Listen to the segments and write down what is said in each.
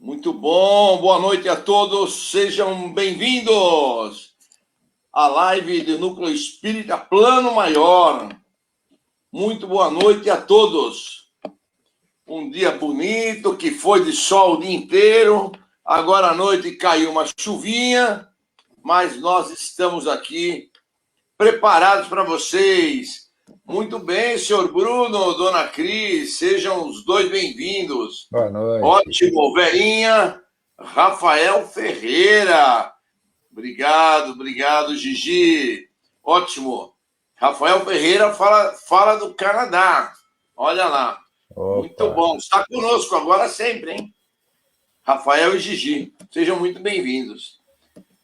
Muito bom, boa noite a todos, sejam bem-vindos à live do Núcleo Espírita Plano Maior. Muito boa noite a todos. Um dia bonito, que foi de sol o dia inteiro, agora à noite caiu uma chuvinha, mas nós estamos aqui preparados para vocês. Muito bem, senhor Bruno, dona Cris, sejam os dois bem-vindos. Boa noite. Ótimo, Verinha, Rafael Ferreira. Obrigado, Gigi. Ótimo. Rafael Ferreira fala do Canadá. Olha lá. Opa. Muito bom. Está conosco agora sempre, hein? Rafael e Gigi, sejam muito bem-vindos.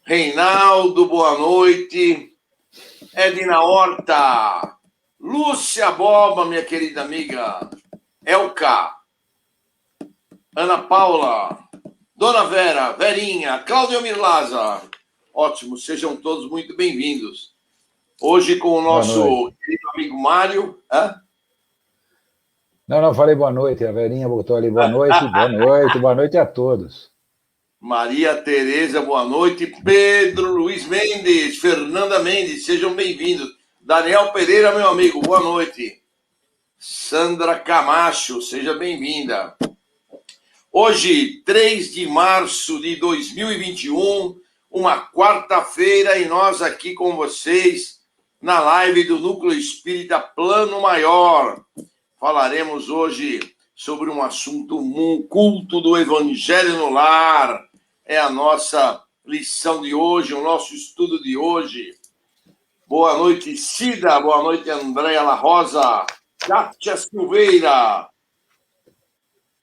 Reinaldo, boa noite. Edna Horta. Lúcia Boba, minha querida amiga. Elka. Ana Paula. Dona Vera, Verinha, Cláudio Mirlaza. Ótimo, sejam todos muito bem-vindos. Hoje com o nosso querido amigo Mário. Não, falei boa noite. A Verinha botou ali boa noite, boa noite a todos. Maria Tereza, boa noite. Pedro Luiz Mendes, Fernanda Mendes, sejam bem-vindos. Daniel Pereira, meu amigo, boa noite. Sandra Camacho, seja bem-vinda. Hoje, 3 de março de 2021, uma quarta-feira, e nós aqui com vocês na live do Núcleo Espírita Plano Maior. Falaremos hoje sobre um assunto, um culto do Evangelho no Lar. É a nossa lição de hoje, o nosso estudo de hoje. Boa noite, Cida. Boa noite, Andréia La Rosa. Kátia Silveira.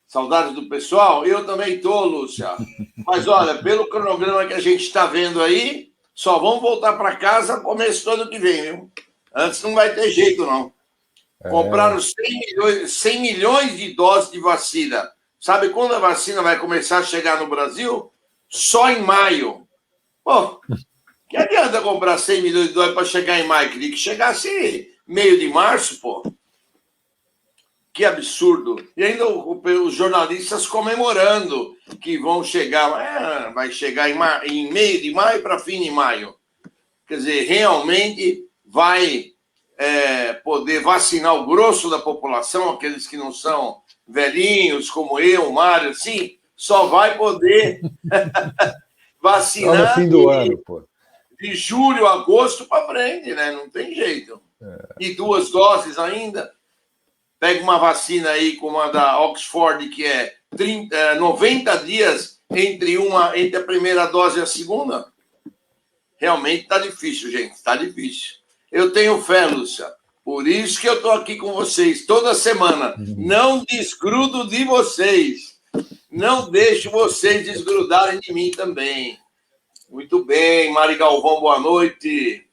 Saudades do pessoal? Eu também tô, Lúcia. Mas olha, pelo cronograma que a gente está vendo aí, só vamos voltar para casa começo do ano que vem, viu? Antes não vai ter jeito, não. Compraram 100 milhões de doses de vacina. Sabe quando a vacina vai começar a chegar no Brasil? Só em maio. Pô, que adianta comprar 100 milhões de doses para chegar em maio? Queria que chegasse meio de março, pô. Que absurdo. E ainda os jornalistas comemorando que vão chegar, vai chegar em meio de maio para fim de maio. Quer dizer, realmente vai poder vacinar o grosso da população, aqueles que não são velhinhos, como eu, o Mário, assim, só vai poder vacinar no fim do ano, pô. De julho a agosto para frente, né? Não tem jeito. E 2 doses ainda. Pega uma vacina aí como a da Oxford, que é 90 dias entre a primeira dose e a segunda. Realmente está difícil, gente. Está difícil. Eu tenho fé, Lúcia. Por isso que eu estou aqui com vocês toda semana. Não desgrudo de vocês. Não deixo vocês desgrudarem de mim também. Muito bem. Mari Galvão, boa noite.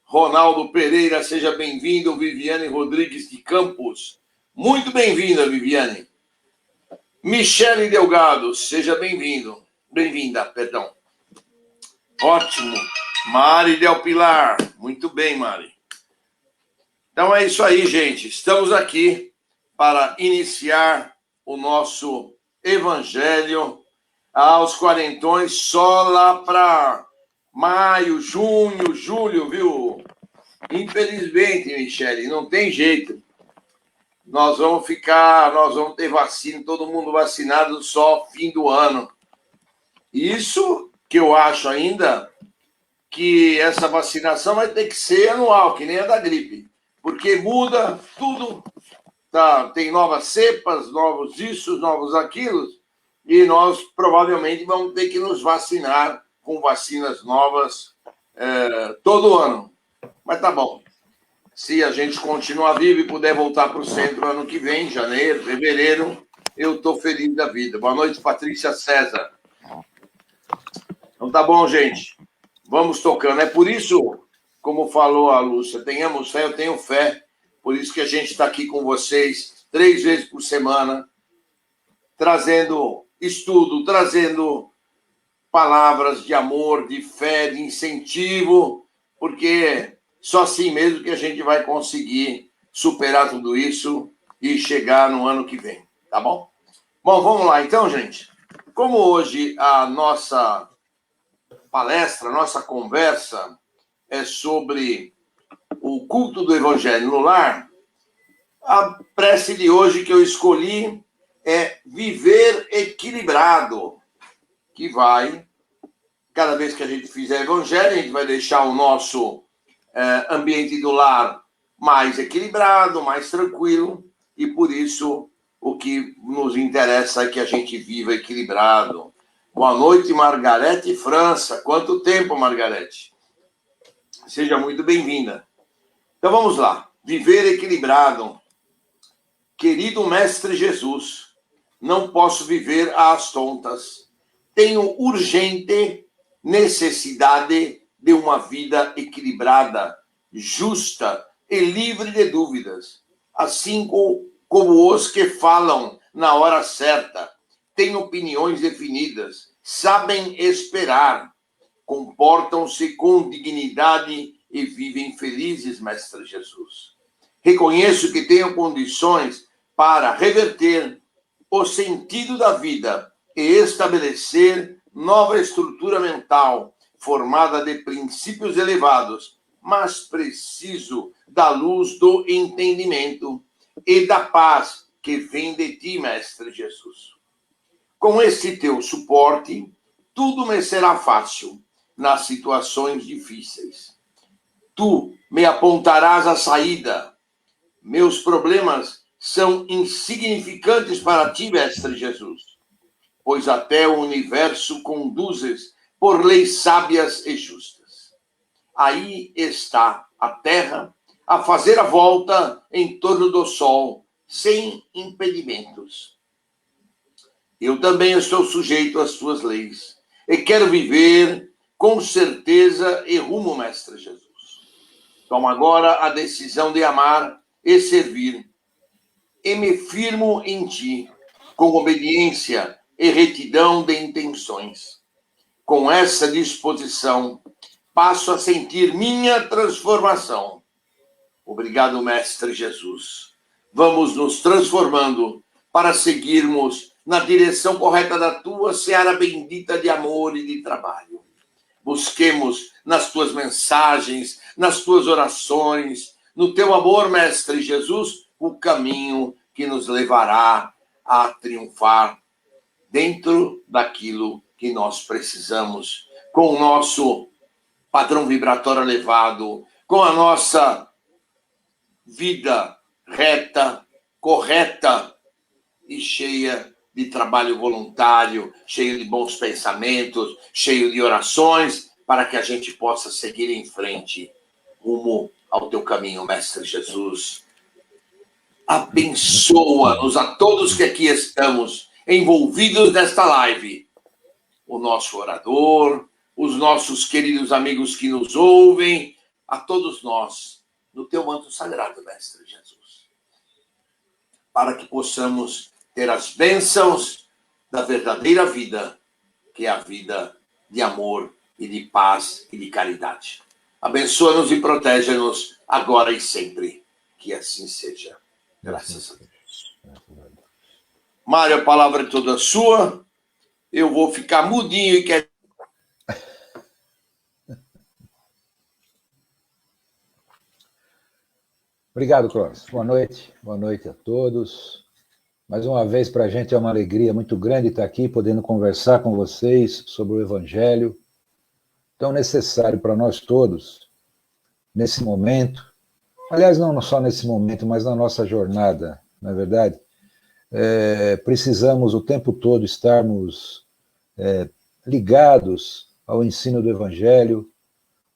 Ronaldo Pereira, seja bem-vindo. Viviane Rodrigues de Campos. Muito bem-vinda, Viviane. Michele Delgado, seja bem-vindo. Bem-vinda, perdão. Ótimo. Mari Del Pilar. Muito bem, Mari. Então é isso aí, gente. Estamos aqui para iniciar o nosso Evangelho aos quarentões só lá para maio, junho, julho, viu? Infelizmente, Michele, não tem jeito. Nós vamos ter vacina, todo mundo vacinado só fim do ano. Isso que eu acho ainda que essa vacinação vai ter que ser anual, que nem a da gripe. Porque muda tudo, tá? Tem novas cepas, novos isso, novos aquilo, e nós provavelmente vamos ter que nos vacinar com vacinas novas todo ano. Mas tá bom. Se a gente continuar vivo e puder voltar para o centro ano que vem, janeiro, fevereiro, eu estou feliz da vida. Boa noite, Patrícia César. Então tá bom, gente. Vamos tocando. É por isso, como falou a Lúcia, tenhamos fé, eu tenho fé. Por isso que a gente está aqui com vocês 3 vezes por semana, trazendo estudo, trazendo palavras de amor, de fé, de incentivo, porque só assim mesmo que a gente vai conseguir superar tudo isso e chegar no ano que vem, tá bom? Bom, vamos lá então, gente. Como hoje a nossa palestra, a nossa conversa é sobre o culto do Evangelho no lar, a prece de hoje que eu escolhi é viver equilibrado, que vai, cada vez que a gente fizer Evangelho, a gente vai deixar o nosso ambiente do lar mais equilibrado, mais tranquilo, e por isso o que nos interessa é que a gente viva equilibrado. Boa noite, Margarete França. Quanto tempo, Margarete? Seja muito bem-vinda. Então vamos lá. Viver equilibrado. Querido Mestre Jesus, não posso viver às tontas. Tenho urgente necessidade de uma vida equilibrada, justa e livre de dúvidas, assim como os que falam na hora certa, têm opiniões definidas, sabem esperar, comportam-se com dignidade e vivem felizes, Mestre Jesus. Reconheço que tenho condições para reverter o sentido da vida e estabelecer nova estrutura mental formada de princípios elevados, mas preciso da luz do entendimento e da paz que vem de ti, Mestre Jesus. Com este teu suporte, tudo me será fácil nas situações difíceis. Tu me apontarás a saída. Meus problemas são insignificantes para ti, Mestre Jesus, pois até o universo conduzes por leis sábias e justas. Aí está a Terra a fazer a volta em torno do Sol, sem impedimentos. Eu também estou sujeito às tuas leis e quero viver com certeza e rumo, Mestre Jesus. Tomo agora a decisão de amar e servir, e me firmo em ti, com obediência e retidão de intenções. Com essa disposição, passo a sentir minha transformação. Obrigado, Mestre Jesus. Vamos nos transformando para seguirmos na direção correta da tua seara bendita de amor e de trabalho. Busquemos nas tuas mensagens, nas tuas orações, no teu amor, Mestre Jesus, o caminho que nos levará a triunfar dentro daquilo que nós precisamos, com o nosso padrão vibratório elevado, com a nossa vida reta, correta e cheia de trabalho voluntário, cheio de bons pensamentos, cheio de orações, para que a gente possa seguir em frente, rumo ao teu caminho, Mestre Jesus. Abençoa-nos a todos que aqui estamos envolvidos nesta live. O nosso orador, os nossos queridos amigos que nos ouvem, a todos nós, no teu manto sagrado, Mestre Jesus. Para que possamos ter as bênçãos da verdadeira vida, que é a vida de amor e de paz e de caridade. Abençoa-nos e protege-nos agora e sempre. Que assim seja. Graças a Deus. Mário, a palavra é toda sua. Eu vou ficar mudinho e quieto. Obrigado, Clóvis. Boa noite a todos. Mais uma vez, para a gente é uma alegria muito grande estar aqui, podendo conversar com vocês sobre o Evangelho, tão necessário para nós todos, nesse momento. Aliás, não só nesse momento, mas na nossa jornada, não é verdade? Precisamos o tempo todo estarmos ligados ao ensino do Evangelho,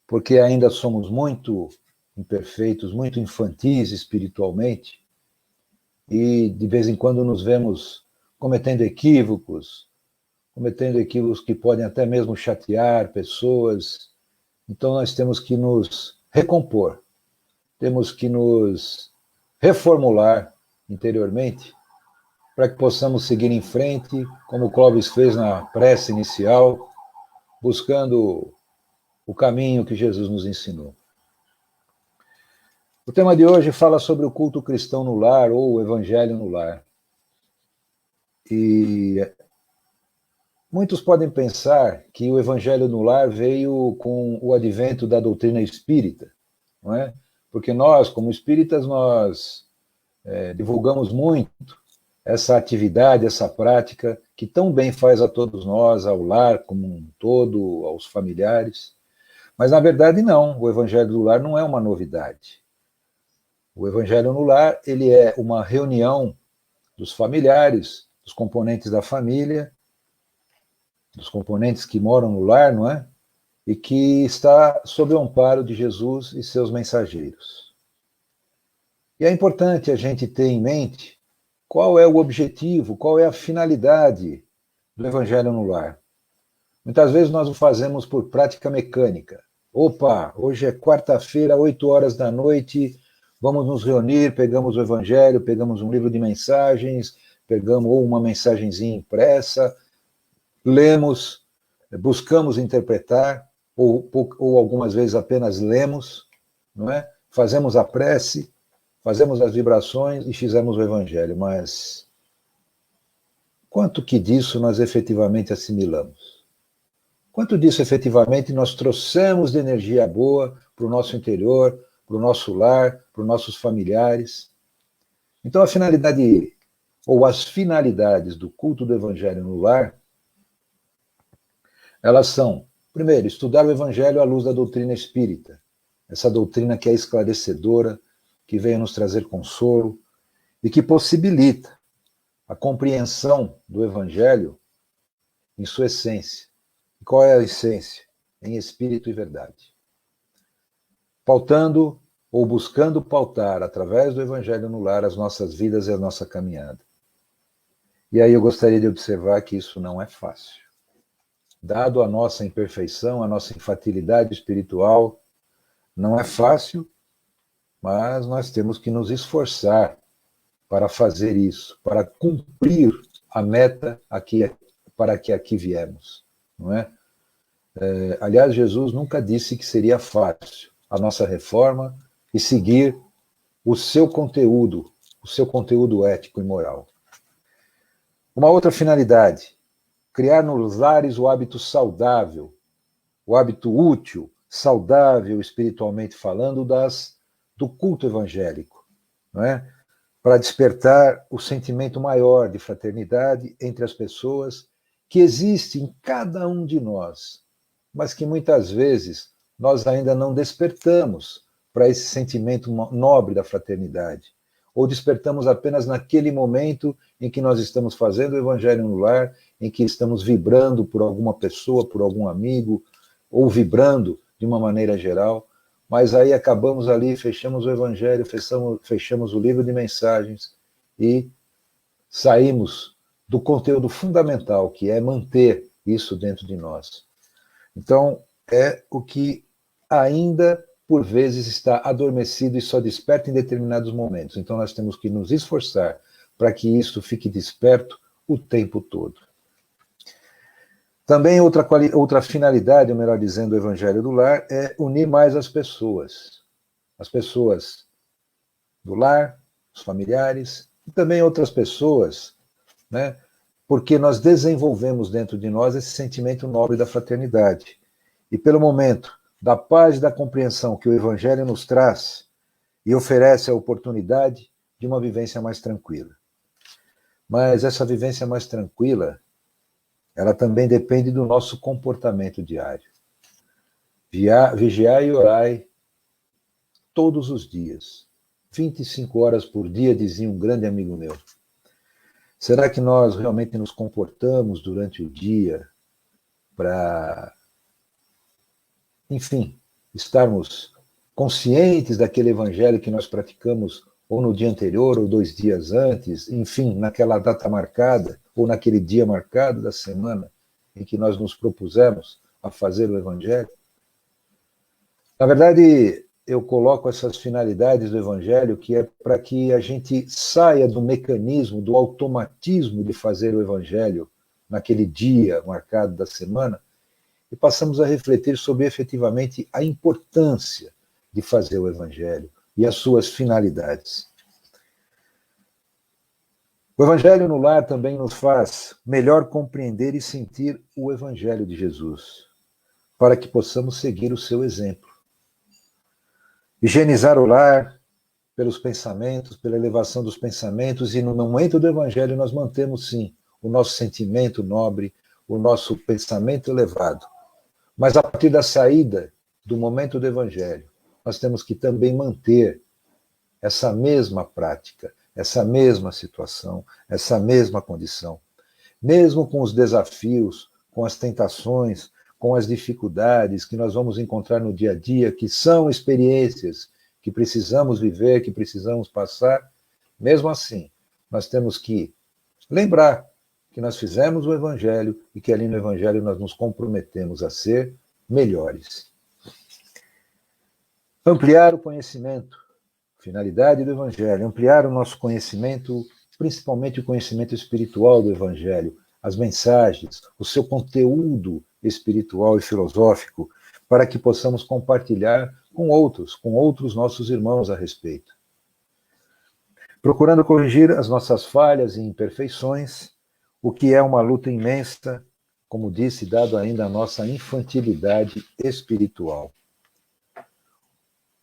porque ainda somos muito imperfeitos, muito infantis espiritualmente, e de vez em quando nos vemos cometendo equívocos que podem até mesmo chatear pessoas. Então nós temos que nos recompor, temos que nos reformular interiormente para que possamos seguir em frente, como o Clóvis fez na prece inicial, buscando o caminho que Jesus nos ensinou. O tema de hoje fala sobre o culto cristão no lar, ou o evangelho no lar. E muitos podem pensar que o Evangelho no Lar veio com o advento da doutrina espírita, não é? Porque nós, como espíritas, nós divulgamos muito essa atividade, essa prática, que tão bem faz a todos nós, ao lar como um todo, aos familiares. Mas, na verdade, não. O Evangelho do Lar não é uma novidade. O Evangelho no Lar, ele é uma reunião dos familiares, dos componentes da família, dos componentes que moram no lar, não é? E que está sob o amparo de Jesus e seus mensageiros. E é importante a gente ter em mente qual é o objetivo, qual é a finalidade do Evangelho no Lar. Muitas vezes nós o fazemos por prática mecânica. Opa, hoje é quarta-feira, 8 horas da noite, vamos nos reunir, pegamos o Evangelho, pegamos um livro de mensagens, pegamos ou uma mensagenzinha impressa, lemos, buscamos interpretar, ou algumas vezes apenas lemos, não é? Fazemos a prece, fazemos as vibrações e fizemos o Evangelho, mas quanto que disso nós efetivamente assimilamos? Quanto disso efetivamente nós trouxemos de energia boa para o nosso interior, para o nosso lar, para os nossos familiares? Então a finalidade, ou as finalidades do culto do Evangelho no lar, elas são, primeiro, estudar o Evangelho à luz da doutrina espírita, essa doutrina que é esclarecedora, que veio nos trazer consolo e que possibilita a compreensão do Evangelho em sua essência. E qual é a essência? Em espírito e verdade. Pautando ou buscando pautar, através do Evangelho no lar, as nossas vidas e a nossa caminhada. E aí eu gostaria de observar que isso não é fácil. Dado a nossa imperfeição, a nossa infantilidade espiritual, não é fácil, mas nós temos que nos esforçar para fazer isso, para cumprir a meta para que aqui viemos, não é? Aliás, Jesus nunca disse que seria fácil a nossa reforma e seguir o seu conteúdo ético e moral. Uma outra finalidade, criar nos lares o hábito saudável, o hábito útil, saudável espiritualmente falando, do culto evangélico, não é? Para despertar o sentimento maior de fraternidade entre as pessoas que existe em cada um de nós, mas que muitas vezes nós ainda não despertamos para esse sentimento nobre da fraternidade, ou despertamos apenas naquele momento em que nós estamos fazendo o Evangelho no lar, em que estamos vibrando por alguma pessoa, por algum amigo, ou vibrando de uma maneira geral, mas aí acabamos ali, fechamos o Evangelho, fechamos o livro de mensagens e saímos do conteúdo fundamental, que é manter isso dentro de nós. Então, é o que ainda, por vezes, está adormecido e só desperta em determinados momentos. Então, nós temos que nos esforçar para que isso fique desperto o tempo todo. Também outra finalidade, ou melhor dizendo, do Evangelho do Lar é unir mais as pessoas do lar, os familiares, e também outras pessoas, né? Porque nós desenvolvemos dentro de nós esse sentimento nobre da fraternidade. E pelo momento da paz e da compreensão que o Evangelho nos traz e oferece a oportunidade de uma vivência mais tranquila. Mas essa vivência mais tranquila, ela também depende do nosso comportamento diário. Vigiai e orai todos os dias. 25 horas por dia, dizia um grande amigo meu. Será que nós realmente nos comportamos durante o dia para, enfim, estarmos conscientes daquele evangelho que nós praticamos ou no dia anterior ou 2 dias antes, enfim, naquela data marcada ou naquele dia marcado da semana em que nós nos propusemos a fazer o evangelho? Na verdade, eu coloco essas finalidades do Evangelho que é para que a gente saia do mecanismo, do automatismo de fazer o Evangelho naquele dia marcado da semana e passamos a refletir sobre efetivamente a importância de fazer o Evangelho e as suas finalidades. O Evangelho no lar também nos faz melhor compreender e sentir o Evangelho de Jesus, para que possamos seguir o seu exemplo. Higienizar o lar pelos pensamentos, pela elevação dos pensamentos, e no momento do Evangelho nós mantemos, sim, o nosso sentimento nobre, o nosso pensamento elevado. Mas a partir da saída do momento do Evangelho, nós temos que também manter essa mesma prática, essa mesma situação, essa mesma condição. Mesmo com os desafios, com as tentações, com as dificuldades que nós vamos encontrar no dia a dia, que são experiências que precisamos viver, que precisamos passar, mesmo assim, nós temos que lembrar que nós fizemos o Evangelho e que ali no Evangelho nós nos comprometemos a ser melhores. Ampliar o conhecimento, finalidade do Evangelho, ampliar o nosso conhecimento, principalmente o conhecimento espiritual do Evangelho, as mensagens, o seu conteúdo espiritual e filosófico, para que possamos compartilhar com outros nossos irmãos a respeito. Procurando corrigir as nossas falhas e imperfeições, o que é uma luta imensa, como disse, dado ainda a nossa infantilidade espiritual.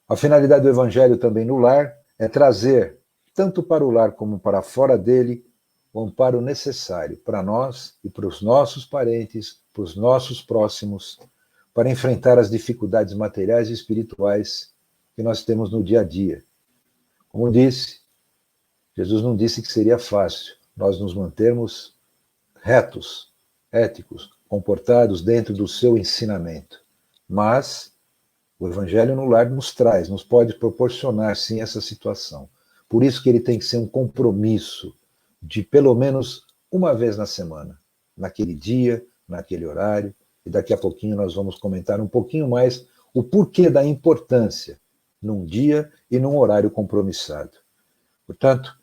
A finalidade do Evangelho também no lar é trazer, tanto para o lar como para fora dele, o amparo necessário para nós e para os nossos parentes, para os nossos próximos, para enfrentar as dificuldades materiais e espirituais que nós temos no dia a dia. Como disse, Jesus não disse que seria fácil nós nos mantermos retos, éticos, comportados dentro do seu ensinamento. Mas o Evangelho no lar nos pode proporcionar, sim, essa situação. Por isso que ele tem que ser um compromisso de pelo menos uma vez na semana, naquele dia, naquele horário, e daqui a pouquinho nós vamos comentar um pouquinho mais o porquê da importância num dia e num horário compromissado. Portanto,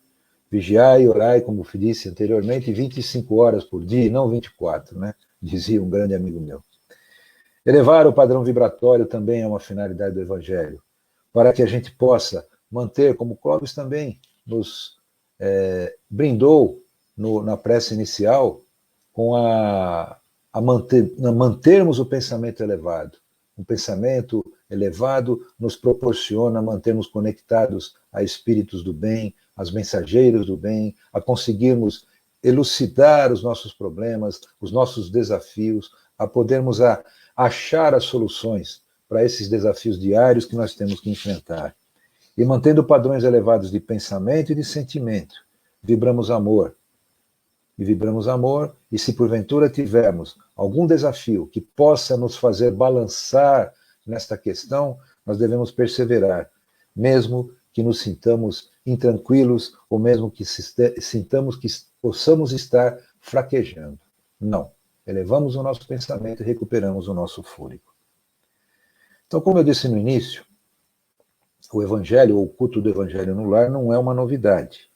vigiai e orai, como disse anteriormente, 25 horas por dia e não 24, né? Dizia um grande amigo meu. Elevar o padrão vibratório também é uma finalidade do Evangelho, para que a gente possa manter, como Clóvis também nos brindou na prece inicial, com mantermos o pensamento elevado. Um pensamento elevado nos proporciona mantermos conectados a espíritos do bem, aos mensageiros do bem, a conseguirmos elucidar os nossos problemas, os nossos desafios, a podermos achar as soluções para esses desafios diários que nós temos que enfrentar. E mantendo padrões elevados de pensamento e de sentimento, vibramos amor. E vibramos amor, e se porventura tivermos algum desafio que possa nos fazer balançar nesta questão, nós devemos perseverar, mesmo que nos sintamos intranquilos, ou mesmo que sintamos que possamos estar fraquejando. Não. Elevamos o nosso pensamento e recuperamos o nosso fôlego. Então, como eu disse no início, o Evangelho, ou o culto do Evangelho no lar, não é uma novidade.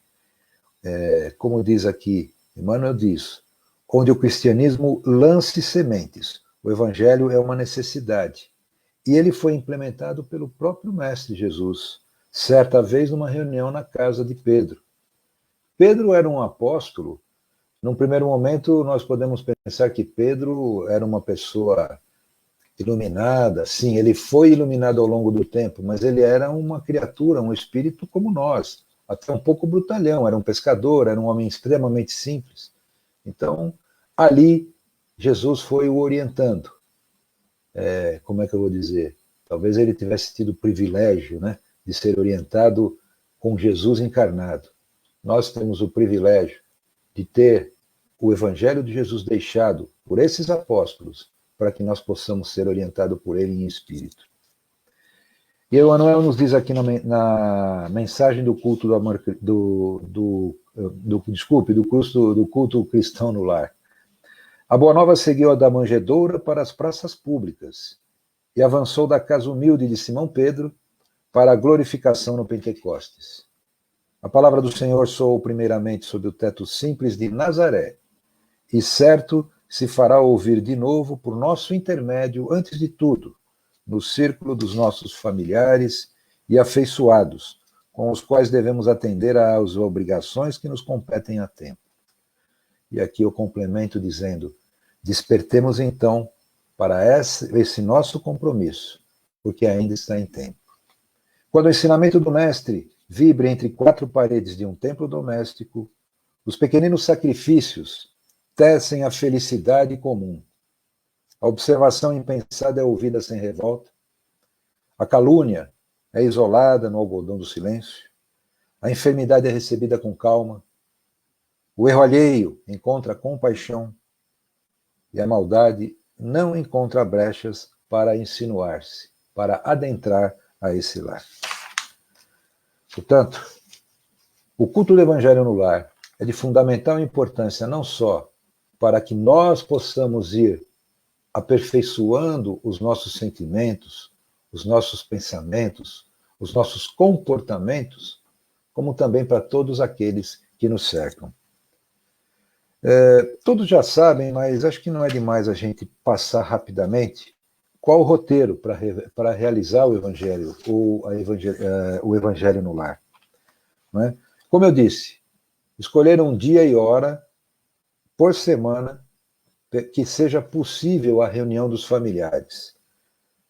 Como diz aqui, Emmanuel diz, onde o cristianismo lance sementes, o Evangelho é uma necessidade. E ele foi implementado pelo próprio Mestre Jesus, certa vez numa reunião na casa de Pedro. Pedro era um apóstolo. Num primeiro momento, nós podemos pensar que Pedro era uma pessoa iluminada. Sim, ele foi iluminado ao longo do tempo, mas ele era uma criatura, um espírito como nós, até um pouco brutalhão. Era um pescador, era um homem extremamente simples. Então, ali, Jesus foi o orientando. Como é que eu vou dizer? Talvez ele tivesse tido o privilégio, né, de ser orientado com Jesus encarnado. Nós temos o privilégio de ter o Evangelho de Jesus deixado por esses apóstolos, para que nós possamos ser orientados por ele em espírito. E Emmanuel nos diz aqui na mensagem do culto do culto cristão no lar. A Boa Nova seguiu a da manjedoura para as praças públicas e avançou da casa humilde de Simão Pedro para a glorificação no Pentecostes. A palavra do Senhor soou primeiramente sob o teto simples de Nazaré, e certo se fará ouvir de novo por nosso intermédio, antes de tudo, no círculo dos nossos familiares e afeiçoados, com os quais devemos atender às obrigações que nos competem a tempo. E aqui eu complemento dizendo: despertemos então para esse nosso compromisso, porque ainda está em tempo. Quando o ensinamento do Mestre vibre entre quatro paredes de um templo doméstico, os pequeninos sacrifícios tecem a felicidade comum. A observação impensada é ouvida sem revolta. A calúnia é isolada no algodão do silêncio. A enfermidade é recebida com calma. O erro alheio encontra compaixão. E a maldade não encontra brechas para insinuar-se, para adentrar a esse lar. Portanto, o culto do Evangelho no lar é de fundamental importância não só para que nós possamos ir aperfeiçoando os nossos sentimentos, os nossos pensamentos, os nossos comportamentos, como também para todos aqueles que nos cercam. Todos já sabem, mas acho que não é demais a gente passar rapidamente qual o roteiro para realizar o Evangelho, ou o Evangelho no lar. Não é? Como eu disse, escolher um dia e hora por semana que seja possível a reunião dos familiares,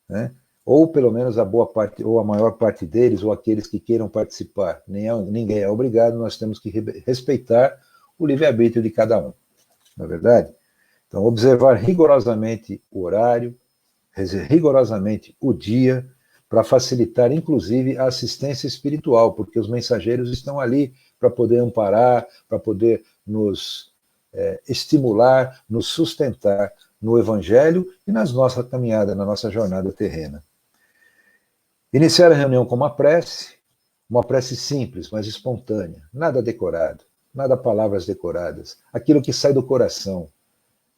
né? Ou pelo menos a boa parte, ou a maior parte deles, ou aqueles que queiram participar. Ninguém é obrigado, nós temos que respeitar o livre-arbítrio de cada um, não é verdade? Então, observar rigorosamente o horário, rigorosamente o dia, para facilitar, inclusive, a assistência espiritual, porque os mensageiros estão ali para poder amparar, para poder nos estimular, nos sustentar no Evangelho e nas nossas caminhadas, na nossa jornada terrena. Iniciar a reunião com uma prece simples, mas espontânea, nada decorado, nada palavras decoradas, aquilo que sai do coração.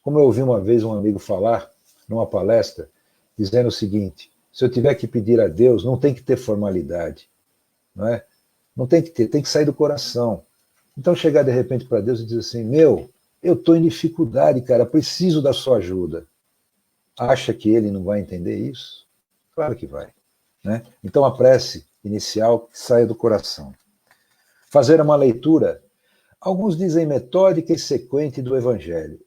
Como eu ouvi uma vez um amigo falar, numa palestra, dizendo o seguinte: se eu tiver que pedir a Deus, não tem que ter formalidade, não é? Não tem que ter, tem que sair do coração. Então chegar de repente para Deus e dizer assim: eu estou em dificuldade, cara, preciso da sua ajuda. Acha que ele não vai entender isso? Claro que vai, né? Então a prece inicial saia do coração. Fazer uma leitura, alguns dizem metódica e sequente do Evangelho.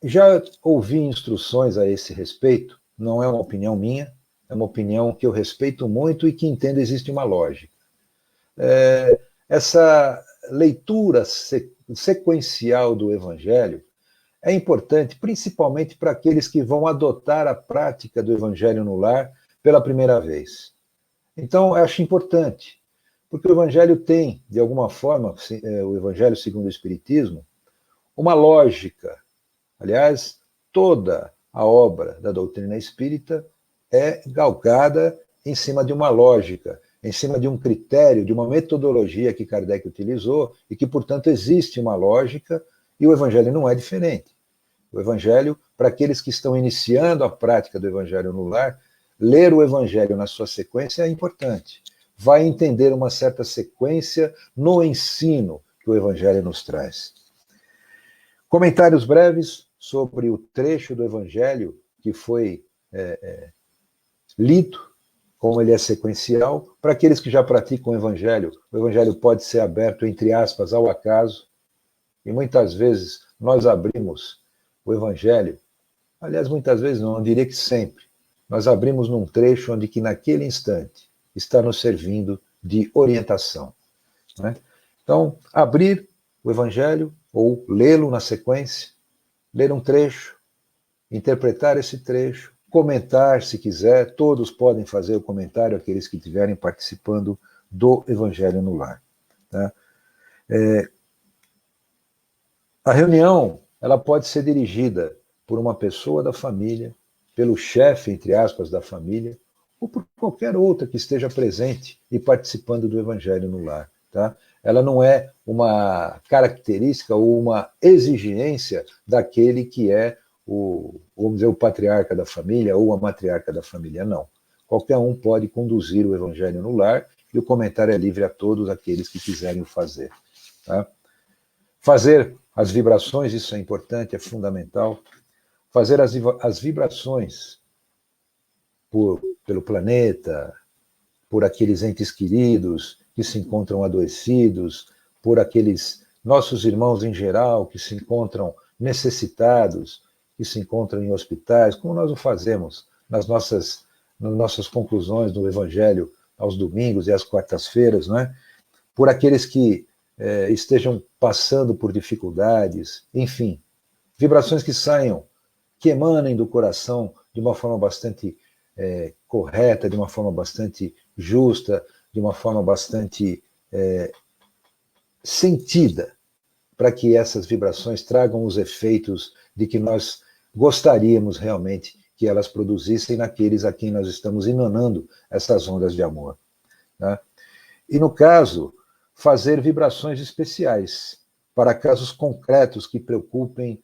Já ouvi instruções a esse respeito, não é uma opinião minha, é uma opinião que eu respeito muito e que entendo existe uma lógica. Essa leitura sequencial do Evangelho é importante, principalmente para aqueles que vão adotar a prática do Evangelho no lar pela primeira vez. Então, eu acho importante, porque o Evangelho tem, de alguma forma, o Evangelho segundo o Espiritismo, uma lógica. Aliás, toda a obra da doutrina espírita é galgada em cima de uma lógica, em cima de um critério, de uma metodologia que Kardec utilizou e que, portanto, existe uma lógica, e o Evangelho não é diferente. O Evangelho, para aqueles que estão iniciando a prática do Evangelho no lar, ler o Evangelho na sua sequência é importante. Vai entender uma certa sequência no ensino que o Evangelho nos traz. Comentários breves sobre o trecho do Evangelho que foi lido, como ele é sequencial. Para aqueles que já praticam o Evangelho pode ser aberto, entre aspas, ao acaso, e muitas vezes nós abrimos o Evangelho, aliás, muitas vezes não, eu diria que sempre, nós abrimos num trecho onde que naquele instante está nos servindo de orientação, né? Então, abrir o Evangelho, ou lê-lo na sequência, ler um trecho, interpretar esse trecho, comentar se quiser, todos podem fazer o comentário, aqueles que estiverem participando do Evangelho no lar, tá? A reunião, ela pode ser dirigida por uma pessoa da família, pelo chefe, entre aspas, da família, ou por qualquer outra que esteja presente e participando do Evangelho no lar, tá? Ela não é uma característica ou uma exigência daquele que é vamos dizer, o patriarca da família ou a matriarca da família, não. Qualquer um pode conduzir o Evangelho no lar e o comentário é livre a todos aqueles que quiserem o fazer, tá? Fazer as vibrações, isso é importante, é fundamental. Fazer as vibrações pelo planeta, por aqueles entes queridos que se encontram adoecidos, por aqueles nossos irmãos em geral que se encontram necessitados, que se encontram em hospitais, como nós o fazemos nas nossas conclusões do Evangelho aos domingos e às quartas-feiras, não é? Por aqueles que estejam passando por dificuldades, enfim, vibrações que saiam, que emanem do coração de uma forma bastante correta, de uma forma bastante justa, de uma forma bastante sentida, para que essas vibrações tragam os efeitos de que nós gostaríamos realmente que elas produzissem naqueles a quem nós estamos emanando essas ondas de amor. Né? E, no caso, fazer vibrações especiais para casos concretos que preocupem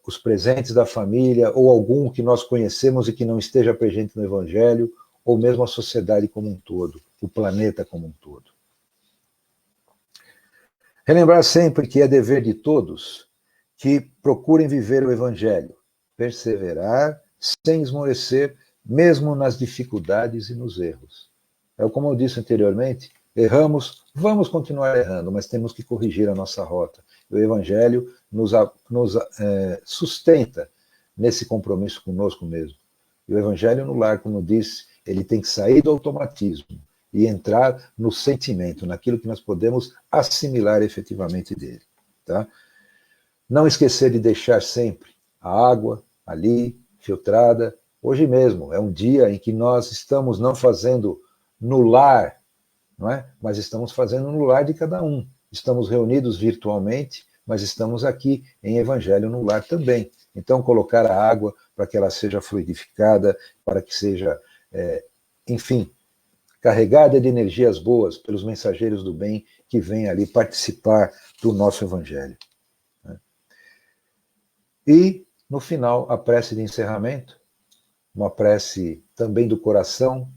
os presentes da família ou algum que nós conhecemos e que não esteja presente no Evangelho, ou mesmo a sociedade como um todo, o planeta como um todo. Relembrar sempre que é dever de todos que procurem viver o Evangelho, perseverar sem esmorecer, mesmo nas dificuldades e nos erros. Como eu disse anteriormente, erramos, vamos continuar errando, mas temos que corrigir a nossa rota. O Evangelho nos sustenta nesse compromisso conosco mesmo. E o Evangelho no lar, como eu disse, ele tem que sair do automatismo e entrar no sentimento, naquilo que nós podemos assimilar efetivamente dele. Tá? Não esquecer de deixar sempre a água ali, filtrada. Hoje mesmo é um dia em que nós estamos não fazendo no lar, não é? Mas estamos fazendo no lar de cada um. Estamos reunidos virtualmente, mas estamos aqui em Evangelho no lar também. Então, colocar a água para que ela seja fluidificada, para que seja, enfim, carregada de energias boas pelos mensageiros do bem que vêm ali participar do nosso Evangelho. E, no final, a prece de encerramento, uma prece também do coração,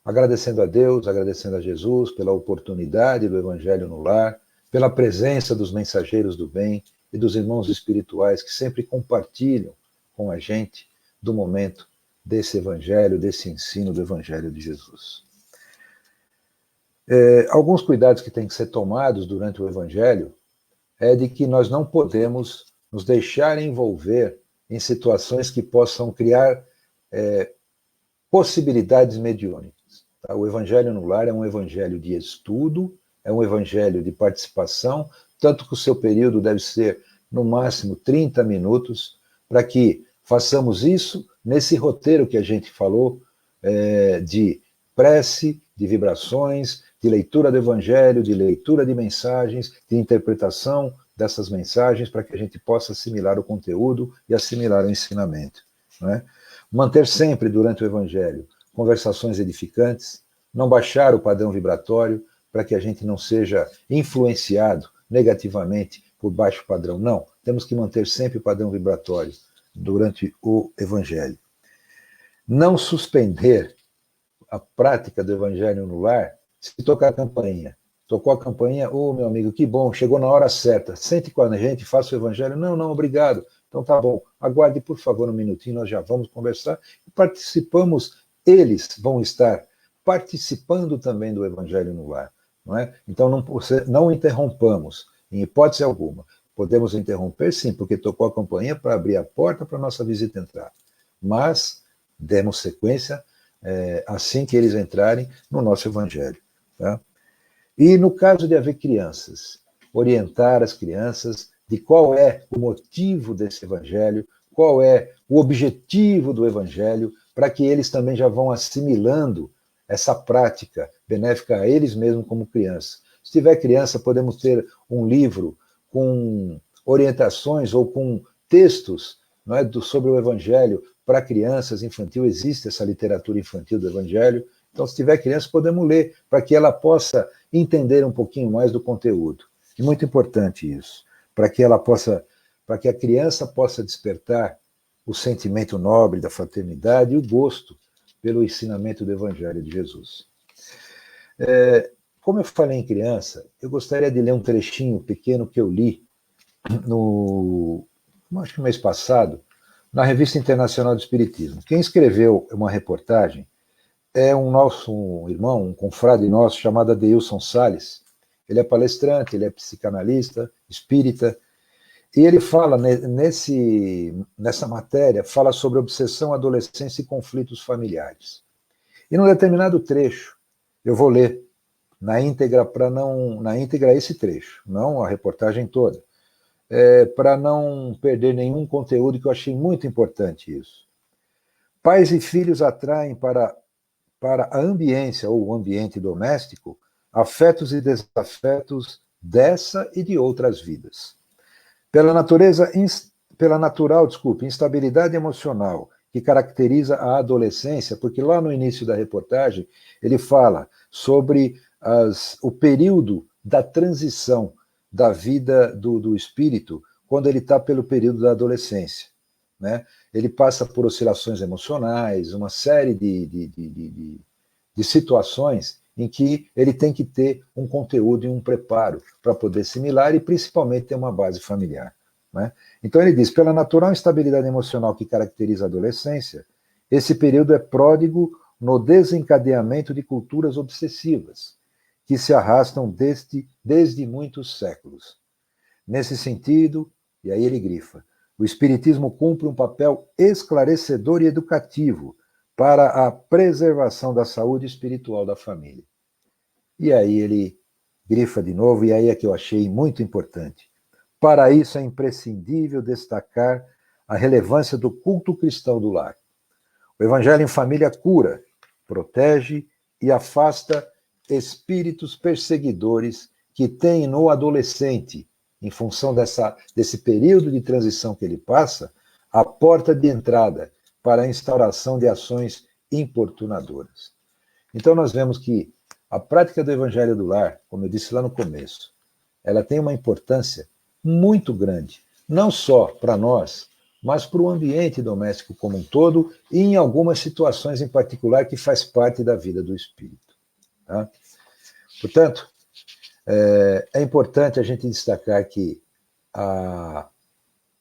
agradecendo a Deus, agradecendo a Jesus pela oportunidade do Evangelho no lar, pela presença dos mensageiros do bem e dos irmãos espirituais que sempre compartilham com a gente do momento desse Evangelho, desse ensino do Evangelho de Jesus. Alguns cuidados que têm que ser tomados durante o Evangelho é de que nós não podemos nos deixar envolver em situações que possam criar possibilidades mediúnicas. Tá? O Evangelho no lar é um evangelho de estudo, é um evangelho de participação, tanto que o seu período deve ser, no máximo, 30 minutos, para que façamos isso nesse roteiro que a gente falou, de prece, de vibrações, de leitura do Evangelho, de leitura de mensagens, de interpretação dessas mensagens, para que a gente possa assimilar o conteúdo e assimilar o ensinamento. Não é? Manter sempre, durante o Evangelho, conversações edificantes, não baixar o padrão vibratório, para que a gente não seja influenciado negativamente por baixo padrão. Não, temos que manter sempre o padrão vibratório durante o Evangelho. Não suspender a prática do Evangelho no lar se tocar a campainha. Tocou a campainha, meu amigo, que bom, chegou na hora certa, sente com a gente, faça o Evangelho. Não, obrigado. Então tá bom, aguarde por favor um minutinho, nós já vamos conversar. Participamos, eles vão estar participando também do Evangelho no lar. Não é? Então não interrompamos, em hipótese alguma. Podemos interromper sim, porque tocou a campainha para abrir a porta para a nossa visita entrar. Mas demos sequência assim que eles entrarem no nosso Evangelho. Tá? E no caso de haver crianças, orientar as crianças de qual é o motivo desse Evangelho, qual é o objetivo do Evangelho, para que eles também já vão assimilando essa prática benéfica a eles mesmos como criança. Se tiver criança, podemos ter um livro com orientações ou com textos, não é, sobre o Evangelho para crianças, infantil, existe essa literatura infantil do Evangelho. Então, se tiver criança, podemos ler, para que ela possa entender um pouquinho mais do conteúdo. E muito importante isso, para que a criança possa despertar o sentimento nobre da fraternidade e o gosto pelo ensinamento do Evangelho de Jesus. Como eu falei em criança, eu gostaria de ler um trechinho pequeno que eu li acho que no mês passado, na Revista Internacional do Espiritismo. Quem escreveu uma reportagem é um irmão, um confrade nosso, chamado Adeilson Salles. Ele é palestrante, ele é psicanalista, espírita, e ele fala nessa matéria, fala sobre obsessão, adolescência e conflitos familiares. E num determinado trecho, eu vou ler na íntegra, esse trecho, não a reportagem toda, para não perder nenhum conteúdo, que eu achei muito importante isso. Pais e filhos atraem para a ambiência ou o ambiente doméstico afetos e desafetos dessa e de outras vidas. Pela natural, instabilidade emocional que caracteriza a adolescência, porque lá no início da reportagem ele fala sobre o período da transição da vida do espírito quando ele está pelo período da adolescência, né? Ele passa por oscilações emocionais, uma série de situações em que ele tem que ter um conteúdo e um preparo para poder assimilar e principalmente ter uma base familiar, né? Então ele diz, pela natural instabilidade emocional que caracteriza a adolescência, esse período é pródigo no desencadeamento de culturas obsessivas, que se arrastam desde muitos séculos. Nesse sentido, e aí ele grifa, o Espiritismo cumpre um papel esclarecedor e educativo para a preservação da saúde espiritual da família. E aí ele grifa de novo, e aí é que eu achei muito importante. Para isso é imprescindível destacar a relevância do culto cristão do lar. O Evangelho em família cura, protege e afasta espíritos perseguidores que têm no adolescente, em função desse período de transição que ele passa, a porta de entrada para a instauração de ações importunadoras. Então nós vemos que a prática do Evangelho do lar, como eu disse lá no começo, ela tem uma importância muito grande, não só para nós, mas para o ambiente doméstico como um todo e em algumas situações em particular que faz parte da vida do espírito. Tá? Portanto, é importante a gente destacar que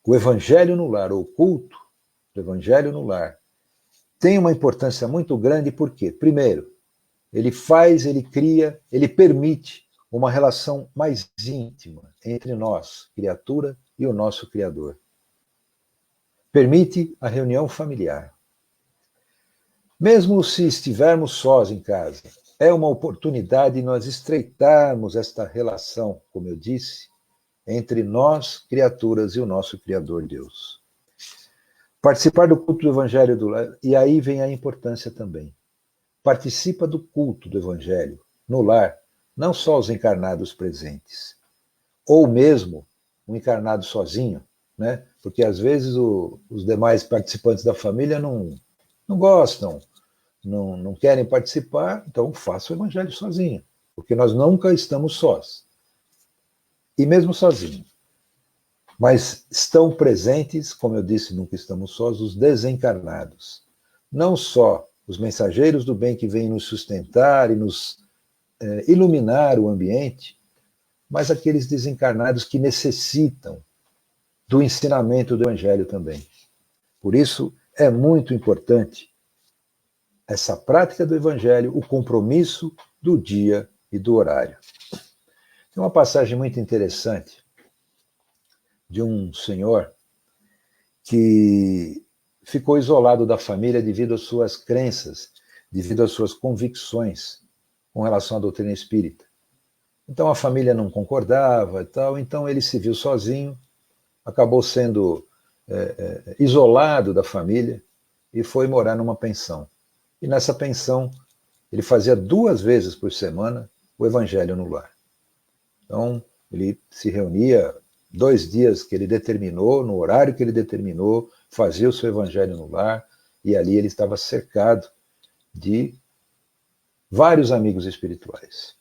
o Evangelho no lar, ou o culto do Evangelho no lar, tem uma importância muito grande, porque, primeiro, ele cria, ele permite uma relação mais íntima entre nós, criatura, e o nosso Criador. Permite a reunião familiar. Mesmo se estivermos sós em casa, é uma oportunidade de nós estreitarmos esta relação, como eu disse, entre nós, criaturas, e o nosso Criador Deus. Participar do culto do Evangelho do lar, e aí vem a importância também. Participa do culto do Evangelho no lar, não só os encarnados presentes, ou mesmo um encarnado sozinho, né? Porque às vezes os demais participantes da família não gostam, não querem participar, então faça o Evangelho sozinho, porque nós nunca estamos sós, e mesmo sozinho. Mas estão presentes, como eu disse, nunca estamos sós, os desencarnados. Não só os mensageiros do bem que vêm nos sustentar e nos iluminar o ambiente, mas aqueles desencarnados que necessitam do ensinamento do Evangelho também. Por isso, é muito importante essa prática do Evangelho, o compromisso do dia e do horário. Tem uma passagem muito interessante de um senhor que ficou isolado da família devido às suas crenças, devido às suas convicções com relação à doutrina espírita. Então a família não concordava e tal, então ele se viu sozinho, acabou sendo isolado da família e foi morar numa pensão. E nessa pensão ele fazia 2 vezes por semana o Evangelho no lar. Então ele se reunia 2 dias que ele determinou, no horário que ele determinou, fazia o seu Evangelho no lar, e ali ele estava cercado de vários amigos espirituais.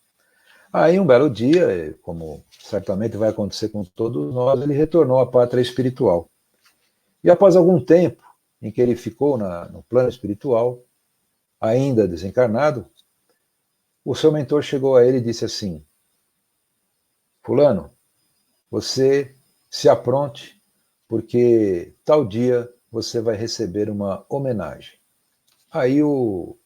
Aí, um belo dia, como certamente vai acontecer com todos nós, ele retornou à pátria espiritual. E após algum tempo em que ele ficou no plano espiritual, ainda desencarnado, o seu mentor chegou a ele e disse assim: fulano, você se apronte, porque tal dia você vai receber uma homenagem. Aí o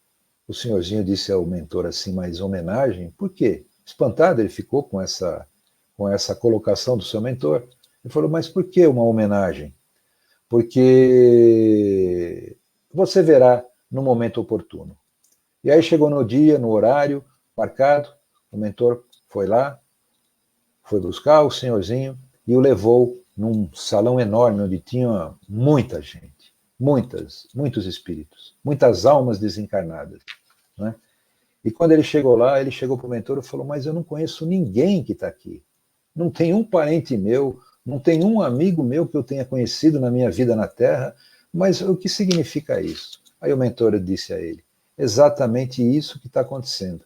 o senhorzinho disse ao mentor assim, mas homenagem? Por quê? Espantado ele ficou com essa colocação do seu mentor. Ele falou, mas por que uma homenagem? Porque você verá no momento oportuno. E aí chegou no dia, no horário marcado, o mentor foi lá, foi buscar o senhorzinho e o levou num salão enorme onde tinha muita gente, muitos espíritos, muitas almas desencarnadas, né? E quando ele chegou lá, ele chegou para o mentor e falou, mas eu não conheço ninguém que está aqui. Não tem um parente meu, não tem um amigo meu que eu tenha conhecido na minha vida na Terra, mas o que significa isso? Aí o mentor disse a ele, exatamente isso que está acontecendo.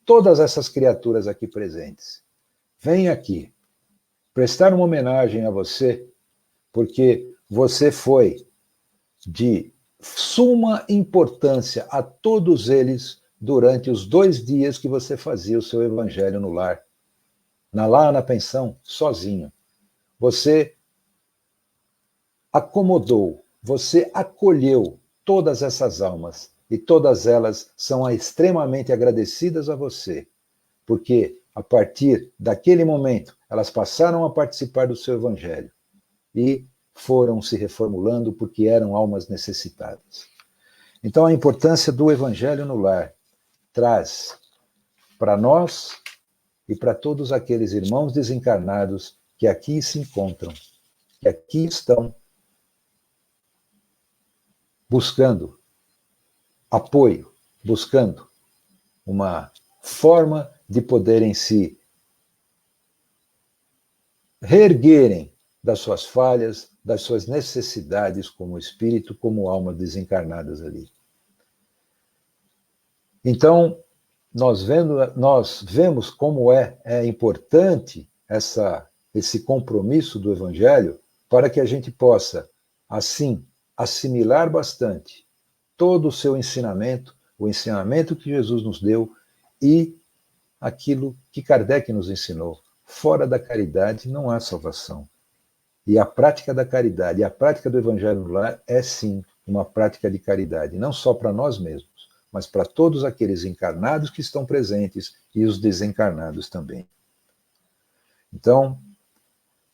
Todas essas criaturas aqui presentes, vêm aqui prestar uma homenagem a você, porque você foi de suma importância a todos eles durante os 2 dias que você fazia o seu evangelho no lar. Lá na pensão, sozinho. Você acomodou, você acolheu todas essas almas e todas elas são extremamente agradecidas a você, porque a partir daquele momento elas passaram a participar do seu evangelho e foram se reformulando porque eram almas necessitadas. Então a importância do evangelho no lar traz para nós e para todos aqueles irmãos desencarnados que aqui se encontram, que aqui estão buscando apoio, buscando uma forma de poderem se reerguerem das suas falhas, das suas necessidades como espírito, como alma desencarnadas ali. Então, nós vemos como é importante esse compromisso do Evangelho para que a gente possa, assim, assimilar bastante todo o seu ensinamento, o ensinamento que Jesus nos deu e aquilo que Kardec nos ensinou. Fora da caridade não há salvação. E a prática da caridade, a prática do Evangelho no lar é sim uma prática de caridade, não só para nós mesmos, mas para todos aqueles encarnados que estão presentes e os desencarnados também. Então,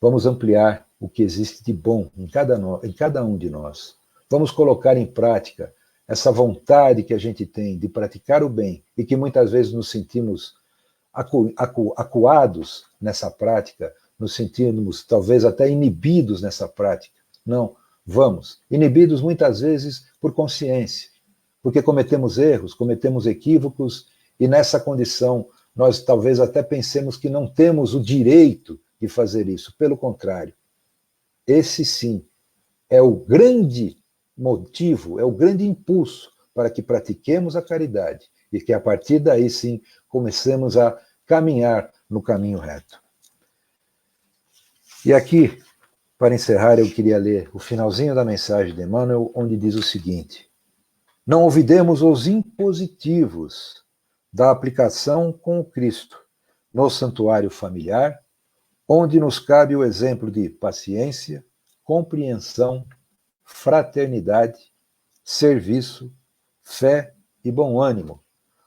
vamos ampliar o que existe de bom em cada um de nós. Vamos colocar em prática essa vontade que a gente tem de praticar o bem e que muitas vezes nos sentimos acuados nessa prática, nos sentimos talvez até inibidos nessa prática. Não, vamos. Inibidos muitas vezes por consciência, porque cometemos erros, cometemos equívocos e nessa condição nós talvez até pensemos que não temos o direito de fazer isso. Pelo contrário, esse sim é o grande motivo, é o grande impulso para que pratiquemos a caridade e que a partir daí sim comecemos a caminhar no caminho reto. E aqui, para encerrar, eu queria ler o finalzinho da mensagem de Emmanuel, onde diz o seguinte: não olvidemos os impositivos da aplicação com o Cristo no santuário familiar, onde nos cabe o exemplo de paciência, compreensão, fraternidade, serviço, fé e bom ânimo,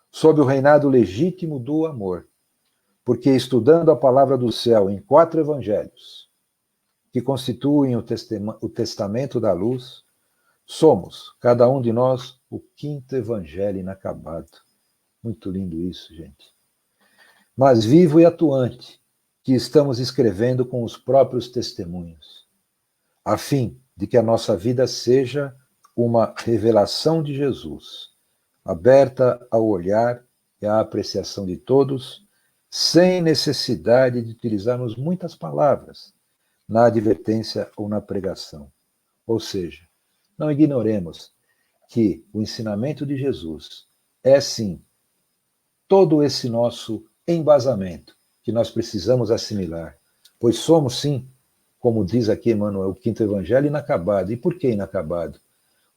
sob o reinado legítimo do amor, porque estudando a palavra do céu em 4 evangelhos, que constituem o testamento da luz, somos, cada um de nós, o 5º evangelho inacabado. Muito lindo isso, gente. Mas vivo e atuante, que estamos escrevendo com os próprios testemunhos, a fim de que a nossa vida seja uma revelação de Jesus, aberta ao olhar e à apreciação de todos, sem necessidade de utilizarmos muitas palavras na advertência ou na pregação. Ou seja, não ignoremos que o ensinamento de Jesus é, sim, todo esse nosso embasamento que nós precisamos assimilar, pois somos, sim, como diz aqui Emmanuel, o 5º evangelho inacabado. E por que inacabado?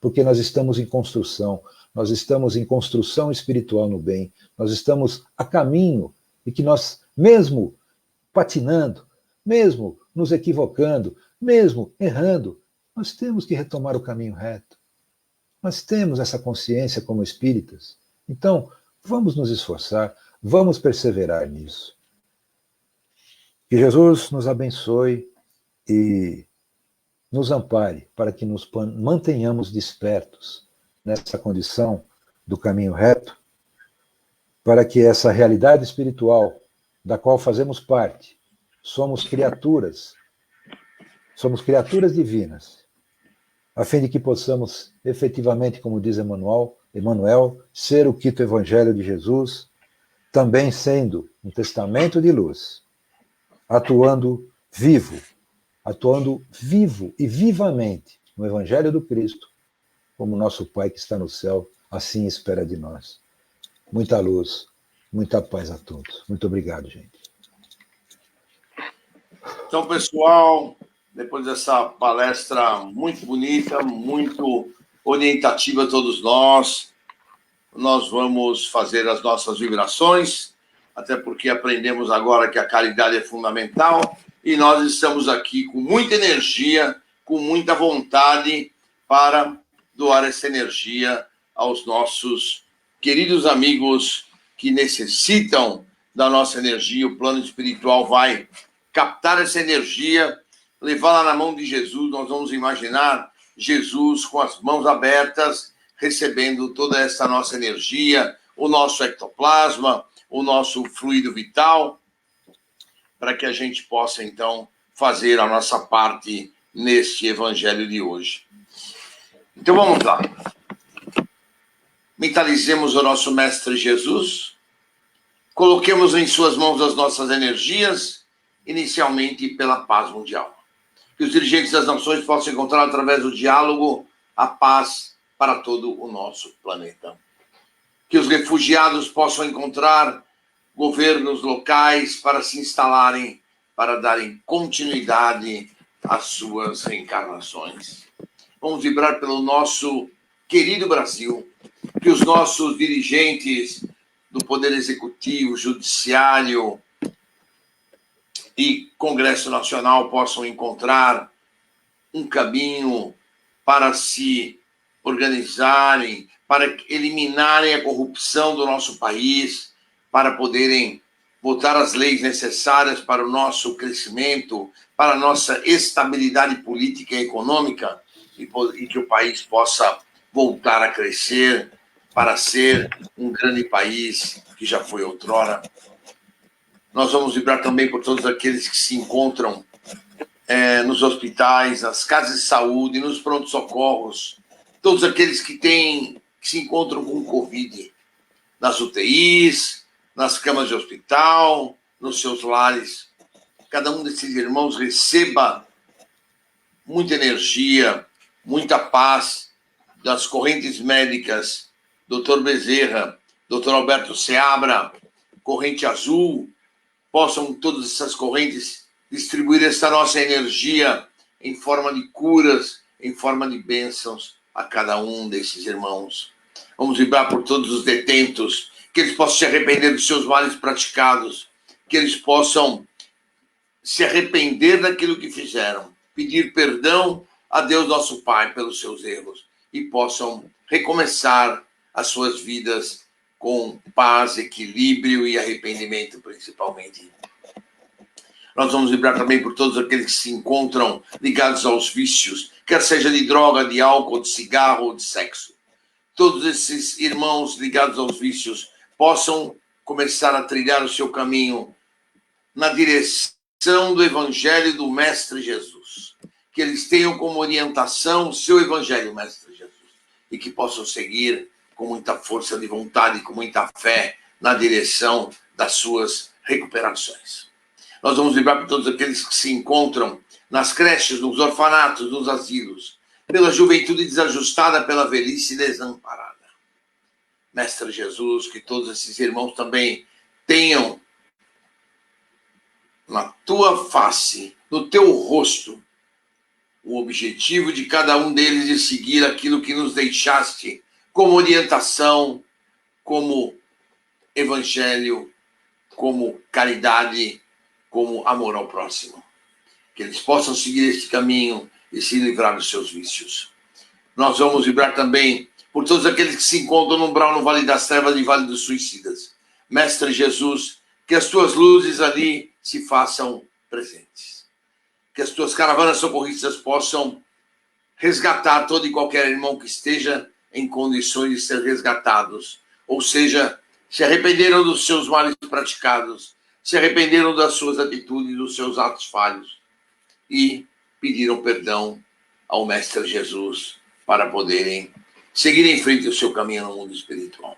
Porque nós estamos em construção espiritual no bem, nós estamos a caminho e que nós, mesmo patinando, mesmo nos equivocando, mesmo errando, nós temos que retomar o caminho reto. Nós temos essa consciência como espíritas Então, vamos nos esforçar, vamos perseverar nisso. Que Jesus nos abençoe e nos ampare para que nos mantenhamos despertos nessa condição do caminho reto, para que essa realidade espiritual da qual fazemos parte, somos criaturas divinas, a fim de que possamos efetivamente, como diz Emmanuel, ser o quinto evangelho de Jesus, também sendo um testamento de luz, atuando vivo e vivamente no evangelho do Cristo, como nosso Pai que está no céu, assim espera de nós. Muita luz, muita paz a todos. Muito obrigado, gente. Então, pessoal, depois dessa palestra muito bonita, muito orientativa a todos nós vamos fazer as nossas vibrações, até porque aprendemos agora que a caridade é fundamental e nós estamos aqui com muita energia, com muita vontade para doar essa energia aos nossos queridos amigos que necessitam da nossa energia. O plano espiritual vai captar essa energia, levá-la na mão de Jesus. Nós vamos imaginar Jesus com as mãos abertas, recebendo toda essa nossa energia, o nosso ectoplasma, o nosso fluido vital, para que a gente possa, então, fazer a nossa parte neste evangelho de hoje. Então, vamos lá. Mentalizemos o nosso Mestre Jesus, coloquemos em suas mãos as nossas energias, inicialmente pela paz mundial. Que os dirigentes das nações possam encontrar, através do diálogo, a paz para todo o nosso planeta. Que os refugiados possam encontrar governos locais para se instalarem, para darem continuidade às suas reencarnações. Vamos vibrar pelo nosso querido Brasil, que os nossos dirigentes do Poder Executivo, Judiciário e Congresso Nacional possam encontrar um caminho para se organizarem, para eliminarem a corrupção do nosso país, para poderem botar as leis necessárias para o nosso crescimento, para a nossa estabilidade política e econômica, e que o país possa voltar a crescer para ser um grande país que já foi outrora. Nós vamos vibrar também por todos aqueles que se encontram nos hospitais, nas casas de saúde, nos prontos-socorros, todos aqueles que se encontram com Covid, nas UTIs, nas camas de hospital, nos seus lares. Cada um desses irmãos receba muita energia, muita paz das correntes médicas, Dr. Bezerra, Dr. Alberto Seabra, Corrente Azul, possam todas essas correntes distribuir essa nossa energia em forma de curas, em forma de bênçãos a cada um desses irmãos. Vamos vibrar por todos os detentos, que eles possam se arrepender dos seus males praticados, que eles possam se arrepender daquilo que fizeram, pedir perdão a Deus nosso Pai pelos seus erros e possam recomeçar as suas vidas com paz, equilíbrio e arrependimento, principalmente. Nós vamos vibrar também por todos aqueles que se encontram ligados aos vícios, quer seja de droga, de álcool, de cigarro ou de sexo. Todos esses irmãos ligados aos vícios possam começar a trilhar o seu caminho na direção do Evangelho do Mestre Jesus. Que eles tenham como orientação o seu Evangelho, Mestre Jesus, e que possam seguir com muita força de vontade, com muita fé, na direção das suas recuperações. Nós vamos vibrar por todos aqueles que se encontram nas creches, nos orfanatos, nos asilos, pela juventude desajustada, pela velhice desamparada. Mestre Jesus, que todos esses irmãos também tenham na tua face, no teu rosto, o objetivo de cada um deles de seguir aquilo que nos deixaste como orientação, como evangelho, como caridade, como amor ao próximo. Que eles possam seguir este caminho e se livrar dos seus vícios. Nós vamos vibrar também por todos aqueles que se encontram no umbral, no Vale das Trevas e Vale dos Suicidas. Mestre Jesus, que as tuas luzes ali se façam presentes. Que as tuas caravanas socorristas possam resgatar todo e qualquer irmão que esteja em condições de ser resgatados. Ou seja, se arrependeram dos seus males praticados, se arrependeram das suas atitudes, dos seus atos falhos e pediram perdão ao Mestre Jesus para poderem seguir em frente o seu caminho no mundo espiritual.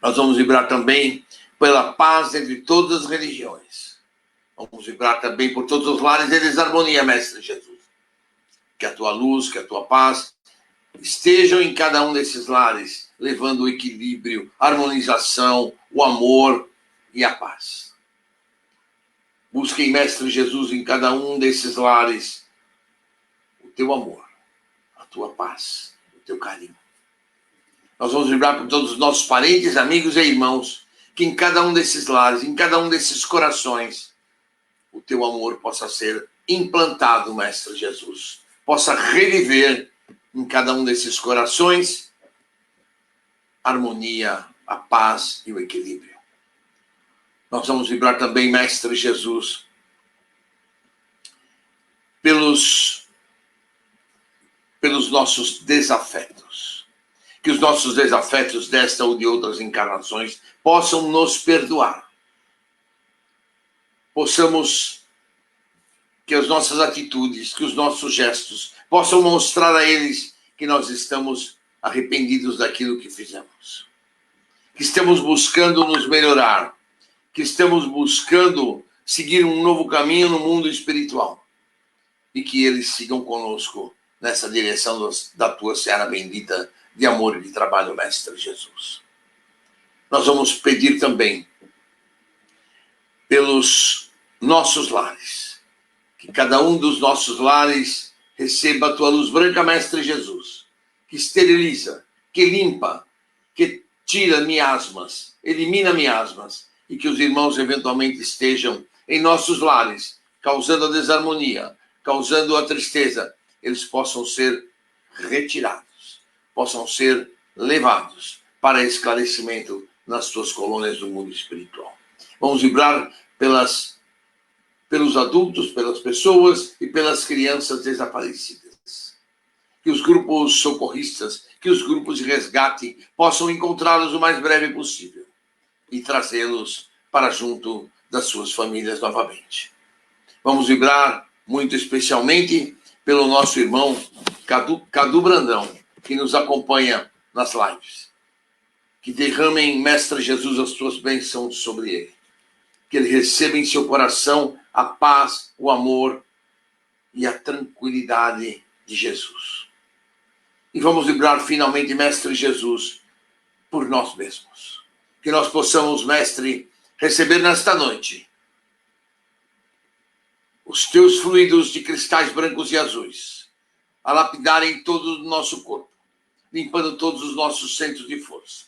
Nós vamos vibrar também pela paz entre todas as religiões. Vamos vibrar também por todos os lares de desarmonia, Mestre Jesus. Que a tua luz, que a tua paz estejam em cada um desses lares, levando o equilíbrio, a harmonização, o amor e a paz. Busquem, Mestre Jesus, em cada um desses lares o teu amor, a tua paz, o teu carinho. Nós vamos vibrar por todos os nossos parentes, amigos e irmãos, que em cada um desses lares, em cada um desses corações, o teu amor possa ser implantado, Mestre Jesus. Possa reviver em cada um desses corações a harmonia, a paz e o equilíbrio. Nós vamos vibrar também, Mestre Jesus, pelos nossos desafetos. Que os nossos desafetos desta ou de outras encarnações possam nos perdoar. Que as nossas atitudes, que os nossos gestos possam mostrar a eles que nós estamos arrependidos daquilo que fizemos. Que estamos buscando nos melhorar. Que estamos buscando seguir um novo caminho no mundo espiritual. E que eles sigam conosco nessa direção da tua seara bendita de amor e de trabalho, Mestre Jesus. Nós vamos pedir também pelos nossos lares. Que cada um dos nossos lares receba a tua luz branca, Mestre Jesus, que esteriliza, que limpa, que tira miasmas, elimina miasmas, e que os irmãos eventualmente estejam em nossos lares, causando a desarmonia, causando a tristeza, eles possam ser retirados, possam ser levados para esclarecimento nas suas colônias do mundo espiritual. Vamos vibrar pelos adultos, pelas pessoas e pelas crianças desaparecidas. Que os grupos socorristas, que os grupos de resgate possam encontrá-los o mais breve possível e trazê-los para junto das suas famílias novamente. Vamos vibrar muito especialmente pelo nosso irmão Cadu Brandão, que nos acompanha nas lives. Que derramem, Mestre Jesus, as tuas bênçãos sobre ele. Que ele receba em seu coração a paz, o amor e a tranquilidade de Jesus. E vamos vibrar finalmente, Mestre Jesus, por nós mesmos. Que nós possamos, Mestre, receber nesta noite os teus fluidos de cristais brancos e azuis, a lapidarem todo o nosso corpo, limpando todos os nossos centros de força,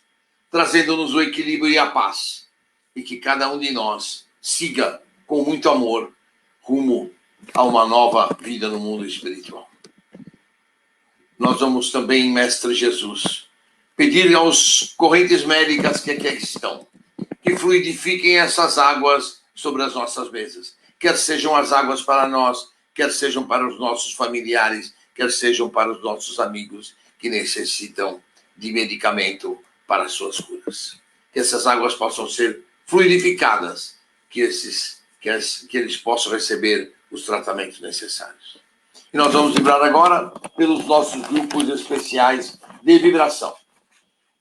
trazendo-nos o equilíbrio e a paz, e que cada um de nós siga com muito amor rumo a uma nova vida no mundo espiritual. Nós vamos também, Mestre Jesus, pedir aos correntes médicas que aqui estão, que fluidifiquem essas águas sobre as nossas mesas, quer sejam as águas para nós, quer sejam para os nossos familiares, quer sejam para os nossos amigos que necessitam de medicamento para as suas curas. Que essas águas possam ser fluidificadas, que eles possam receber os tratamentos necessários. E nós vamos vibrar agora pelos nossos grupos especiais de vibração.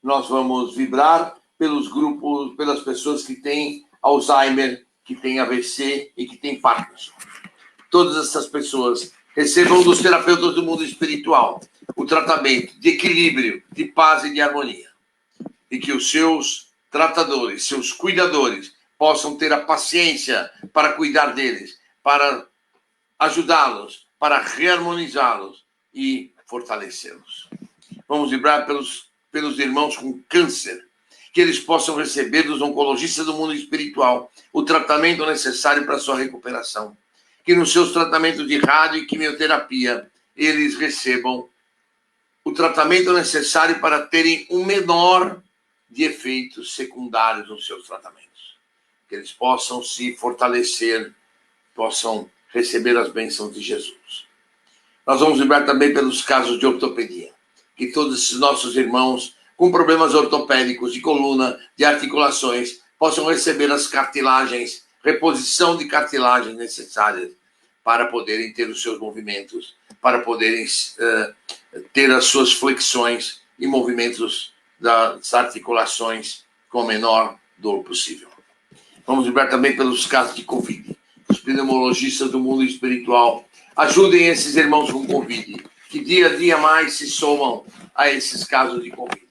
Nós vamos vibrar pelos grupos, pelas pessoas que têm Alzheimer, que têm AVC e que têm Parkinson. Todas essas pessoas recebam dos terapeutas do mundo espiritual o tratamento de equilíbrio, de paz e de harmonia. E que os seus tratadores, seus cuidadores, possam ter a paciência para cuidar deles, para ajudá-los, para reharmonizá-los e fortalecê-los. Vamos vibrar pelos irmãos com câncer, que eles possam receber dos oncologistas do mundo espiritual o tratamento necessário para a sua recuperação. Que nos seus tratamentos de rádio e quimioterapia, eles recebam o tratamento necessário para terem o menor de efeitos secundários nos seus tratamentos. Que eles possam se fortalecer, possam receber as bênçãos de Jesus. Nós vamos lembrar também pelos casos de ortopedia, que todos esses nossos irmãos com problemas ortopédicos, de coluna, de articulações, possam receber as cartilagens, reposição de cartilagens necessárias para poderem ter os seus movimentos, para poderem ter as suas flexões e movimentos das articulações com a menor dor possível. Vamos lembrar também pelos casos de Covid. Os pneumologistas do mundo espiritual ajudem esses irmãos com Covid, que dia a dia mais se somam a esses casos de Covid.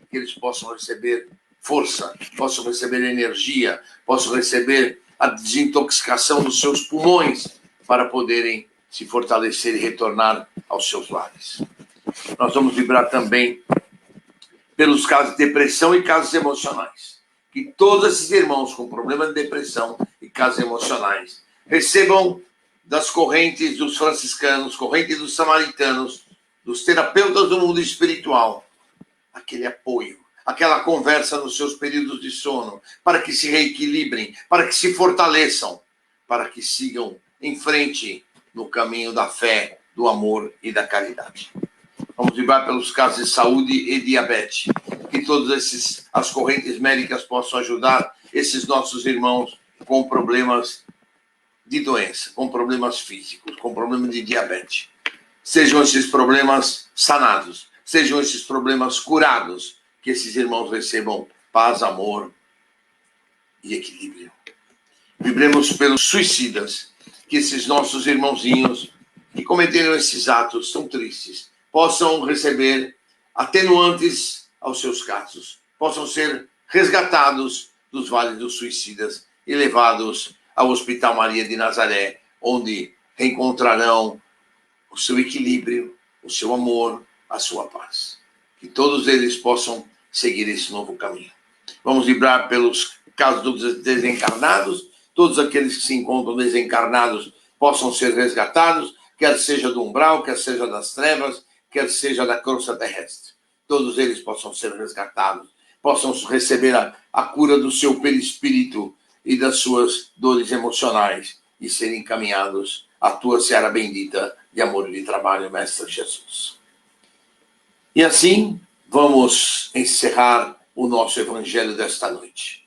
Que eles possam receber força, possam receber energia, possam receber a desintoxicação dos seus pulmões para poderem se fortalecer e retornar aos seus lares. Nós vamos vibrar também pelos casos de depressão e casos emocionais. Que todos esses irmãos com problema de depressão e casos emocionais recebam das correntes dos franciscanos, correntes dos samaritanos, dos terapeutas do mundo espiritual, aquele apoio, aquela conversa nos seus períodos de sono, para que se reequilibrem, para que se fortaleçam, para que sigam em frente no caminho da fé, do amor e da caridade. Vamos vibrar pelos casos de saúde e diabetes, que todas as correntes médicas possam ajudar esses nossos irmãos com problemas de doença, com problemas físicos, com problemas de diabetes. Sejam esses problemas sanados, sejam esses problemas curados, que esses irmãos recebam paz, amor e equilíbrio. Vibremos pelos suicidas, que esses nossos irmãozinhos que cometeram esses atos tão tristes possam receber atenuantes aos seus casos, possam ser resgatados dos vales dos suicidas e levados ao Hospital Maria de Nazaré, onde reencontrarão o seu equilíbrio, o seu amor, a sua paz. Que todos eles possam seguir esse novo caminho. Vamos vibrar pelos casos dos desencarnados, todos aqueles que se encontram desencarnados possam ser resgatados, quer seja do umbral, quer seja das trevas, quer seja da crosta terrestre. Todos eles possam ser resgatados, possam receber a cura do seu perispírito e das suas dores emocionais e serem encaminhados à tua seara bendita de amor e de trabalho, Mestre Jesus. E assim, vamos encerrar o nosso evangelho desta noite.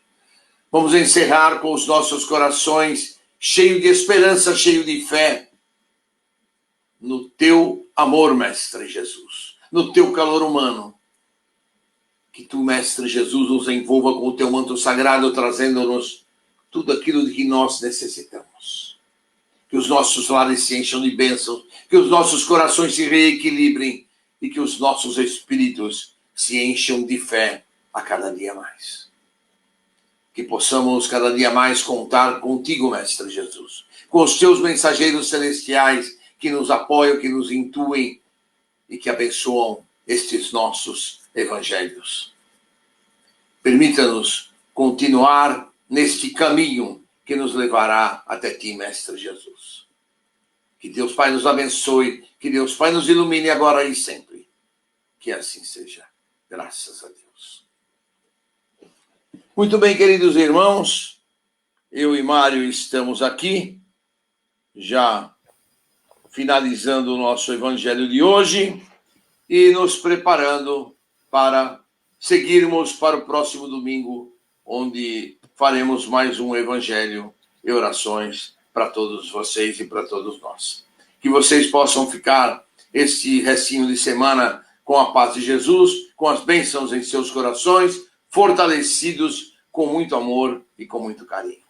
Vamos encerrar com os nossos corações cheios de esperança, cheios de fé no teu amor, Mestre Jesus, no teu calor humano. Que tu, Mestre Jesus, nos envolva com o teu manto sagrado, trazendo-nos tudo aquilo de que nós necessitamos. Que os nossos lares se encham de bênçãos, que os nossos corações se reequilibrem e que os nossos espíritos se encham de fé a cada dia mais. Que possamos cada dia mais contar contigo, Mestre Jesus, com os teus mensageiros celestiais que nos apoiam, que nos intuem e que abençoam estes nossos evangelhos. Permita-nos continuar neste caminho que nos levará até ti, Mestre Jesus. Que Deus Pai nos abençoe, que Deus Pai nos ilumine agora e sempre. Que assim seja. Graças a Deus. Muito bem, queridos irmãos, eu e Mário estamos aqui, já finalizando o nosso evangelho de hoje e nos preparando para seguirmos para o próximo domingo, onde faremos mais um evangelho e orações para todos vocês e para todos nós. Que vocês possam ficar este restinho de semana com a paz de Jesus, com as bênçãos em seus corações, fortalecidos com muito amor e com muito carinho.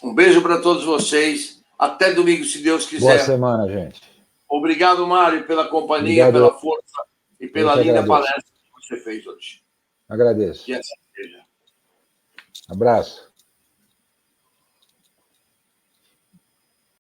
Um beijo para todos vocês. Até domingo, se Deus quiser. Boa semana, gente. Obrigado, Mário, pela companhia, pela força e pela linda palestra que você fez hoje. Agradeço. Que assim seja. Abraço.